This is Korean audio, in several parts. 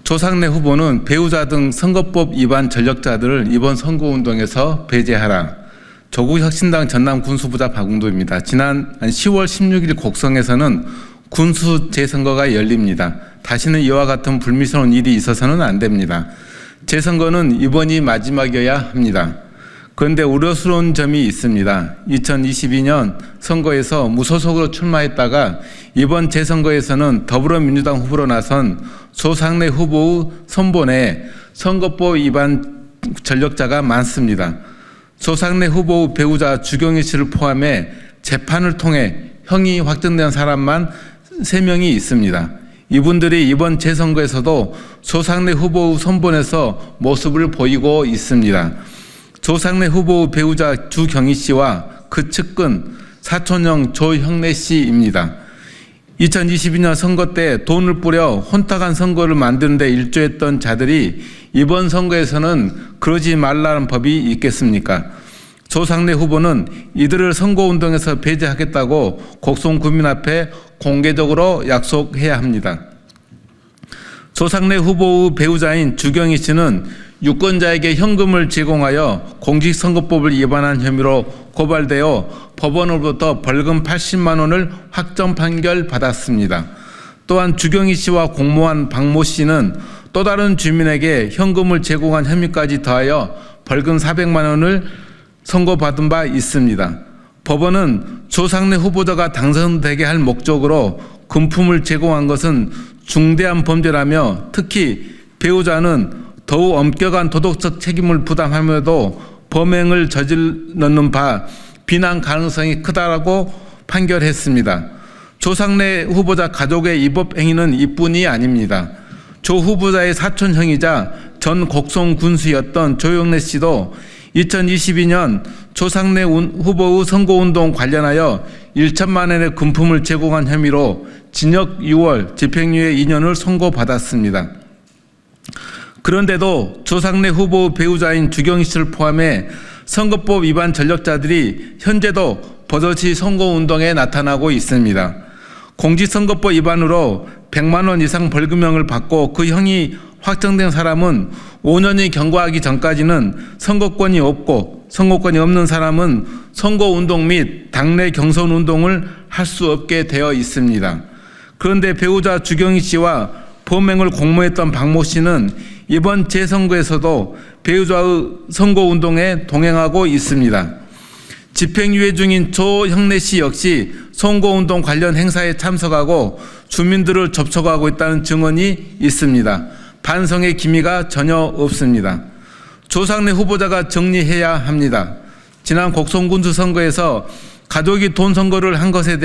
조상래 후보는 배우자 등 선거법 위반 전력자들을 이번 선거운동에서 배제하라. 조국혁신당 전남 군수부자 박웅도입니다. 지난 10월 16일 곡성에서는 군수 재선거가 열립니다. 다시는 이와 같은 불미스러운 일이 있어서는 안 됩니다. 재선거는 이번이 마지막이어야 합니다. 그런데 우려스러운 점이 있습니다. 2022년 선거에서 무소속으로 출마했다가 이번 재선거에서는 더불어민주당 후보로 나선 조상래 후보의 선본에 선거법 위반 전력자가 많습니다. 조상래 후보의 배우자 주경희 씨를 포함해 재판을 통해 형이 확정된 사람만 3명이 있습니다. 이분들이 이번 재선거에서도 조상래 후보의 선본에서 모습을 보이고 있습니다. 조상래 후보의 배우자 주경희 씨와 그 측근 사촌형 조형래 씨입니다. 2022년 선거 때 돈을 뿌려 혼탁한 선거를 만드는 데 일조했던 자들이 이번 선거에서는 그러지 말라는 법이 있겠습니까? 조상래 후보는 이들을 선거운동에서 배제하겠다고 곡성 구민 앞에 공개적으로 약속해야 합니다. 조상래 후보의 배우자인 주경희 씨는 유권자에게 현금을 제공하여 공직선거법을 위반한 혐의로 고발되어 법원으로부터 벌금 80만 원을 확정 판결 받았습니다. 또한 주경희 씨와 공모한 박모 씨는 또 다른 주민에게 현금을 제공한 혐의까지 더하여 벌금 400만 원을 선고받은 바 있습니다. 법원은 조상래 후보자가 당선되게 할 목적으로 금품을 제공한 것은 중대한 범죄라며 특히 배우자는 더욱 엄격한 도덕적 책임을 부담하면서도 범행을 저지르는 바 비난 가능성이 크다라고 판결했습니다. 조상래 후보자 가족의 이법 행위는 이뿐이 아닙니다. 조 후보자의 사촌형이자 전 곡성 군수였던 조형래 씨도 2022년 조상래 후보의 선거운동 관련하여 1천만 원의 금품을 제공한 혐의로 징역 6월, 집행유예 2년을 선고받았습니다. 그런데도 조상래 후보 배우자인 주경희 씨를 포함해 선거법 위반 전력자들이 현재도 버젓이 선거운동에 나타나고 있습니다. 공직선거법 위반으로 100만 원 이상 벌금형을 받고 그 형이 확정된 사람은 5년이 경과하기 전까지는 선거권이 없고 선거권이 없는 사람은 선거운동 및 당내 경선운동을 할 수 없게 되어 있습니다. 그런데 배우자 주경희 씨와 범행을 공모했던 박모 씨는 이번 재선거에서도 배우자의 선거운동에 동행하고 있습니다. 집행유예 중인 조형래 씨 역시 선거운동 관련 행사에 참석하고 주민들을 접촉하고 있다는 증언이 있습니다. 반성의 기미가 전혀 없습니다. 조상래 후보자가 정리해야 합니다. 지난 곡성군수 선거에서 가족이 돈 선거를 한 것에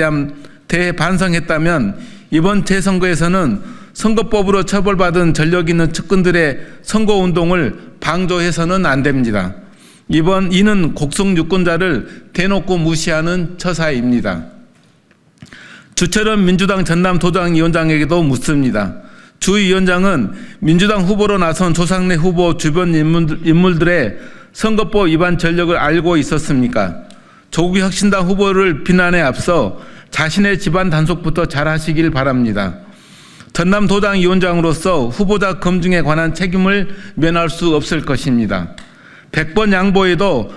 대해 반성했다면 이번 재선거에서는 선거법으로 처벌받은 전력 있는 측근들의 선거운동을 방조해서는 안 됩니다. 이는 곡성 유권자를 대놓고 무시하는 처사입니다. 주철현 민주당 전남도당위원장에게도 묻습니다. 주 위원장은 민주당 후보로 나선 조상래 후보 주변 인물들의 선거법 위반 전력을 알고 있었습니까? 조국혁신당 후보를 비난에 앞서 자신의 집안 단속부터 잘 하시길 바랍니다. 전남도당위원장으로서 후보자 검증에 관한 책임을 면할 수 없을 것입니다. 100번 양보해도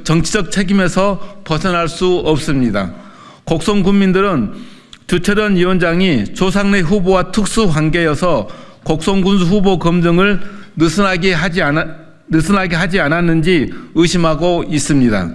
정치적 책임에서 벗어날 수 없습니다. 곡성 국민들은 주철현 위원장이 조상래 후보와 특수 관계여서 곡성 군수 후보 검증을 느슨하게 하지 않았는지 의심하고 있습니다.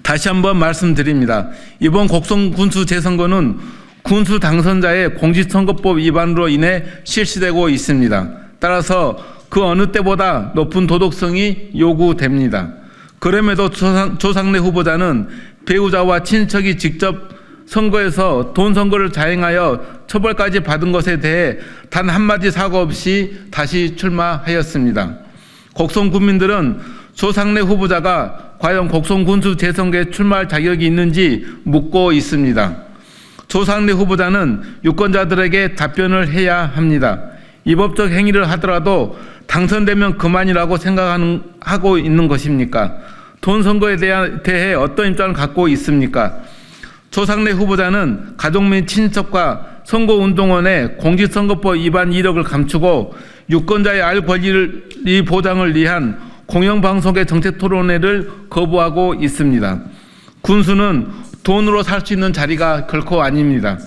다시 한번 말씀드립니다. 이번 곡성 군수 재선거는 군수 당선자의 공직선거법 위반으로 인해 실시되고 있습니다. 따라서 그 어느 때보다 높은 도덕성이 요구됩니다. 그럼에도 조상래 후보자는 배우자와 친척이 직접 선거에서 돈 선거를 자행하여 처벌까지 받은 것에 대해 단 한마디 사과 없이 다시 출마하였습니다. 곡성 국민들은 조상래 후보자가 과연 곡성 군수 재선거에 출마할 자격이 있는지 묻고 있습니다. 조상래 후보자는 유권자들에게 답변을 해야 합니다. 위법적 행위를 하더라도 당선되면 그만이라고 생각하고 있는 것입니까? 돈 선거에 대해 어떤 입장을 갖고 있습니까? 조상래 후보자는 가족 및 친척과 선거운동원의 공직선거법 위반 이력을 감추고 유권자의 알 권리 보장을 위한 공영방송의 정책토론회를 거부하고 있습니다. 군수는 돈으로 살 수 있는 자리가 결코 아닙니다.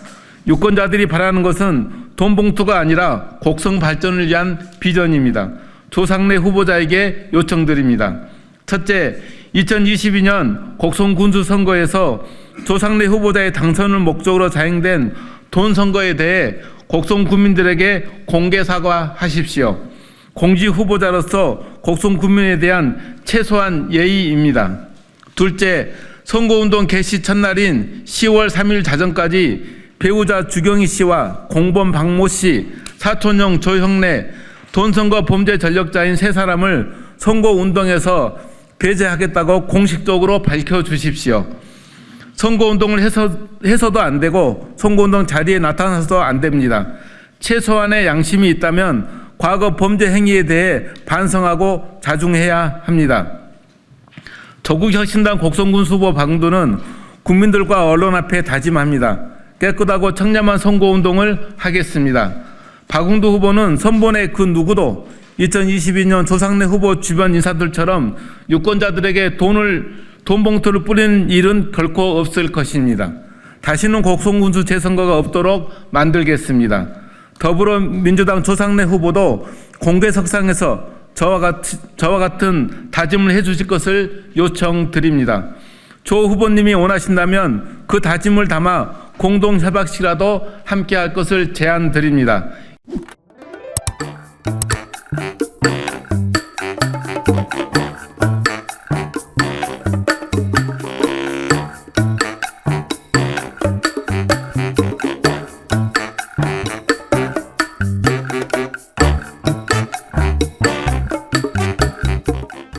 유권자들이 바라는 것은 돈 봉투가 아니라 곡성 발전을 위한 비전입니다. 조상래 후보자에게 요청드립니다. 첫째, 2022년 곡성 군수 선거에서 조상래 후보자의 당선을 목적으로 자행된 돈 선거에 대해 곡성 국민들에게 공개 사과하십시오. 공직 후보자로서 곡성 국민에 대한 최소한 예의입니다. 둘째, 선거운동 개시 첫날인 10월 3일 자정까지 배우자 주경희 씨와 공범 박모 씨, 사촌형 조형래, 돈선거 범죄 전력자인 세 사람을 선거운동에서 배제하겠다고 공식적으로 밝혀주십시오. 선거운동을 해서도 안 되고 선거운동 자리에 나타나서도 안 됩니다. 최소한의 양심이 있다면 과거 범죄 행위에 대해 반성하고 자중해야 합니다. 조국혁신당 곡성군수 후보 박웅도는 국민들과 언론 앞에 다짐합니다. 깨끗하고 청렴한 선거운동을 하겠습니다. 박웅도 후보는 선본의 그 누구도 2022년 조상래 후보 주변 인사들처럼 유권자들에게 돈 봉투를 뿌리는 일은 결코 없을 것입니다. 다시는 곡성군수 재선거가 없도록 만들겠습니다. 더불어민주당 조상래 후보도 공개석상에서 저와 같은 다짐을 해주실 것을 요청드립니다. 조 후보님이 원하신다면 그 다짐을 담아 공동협약식이라도 함께할 것을 제안드립니다.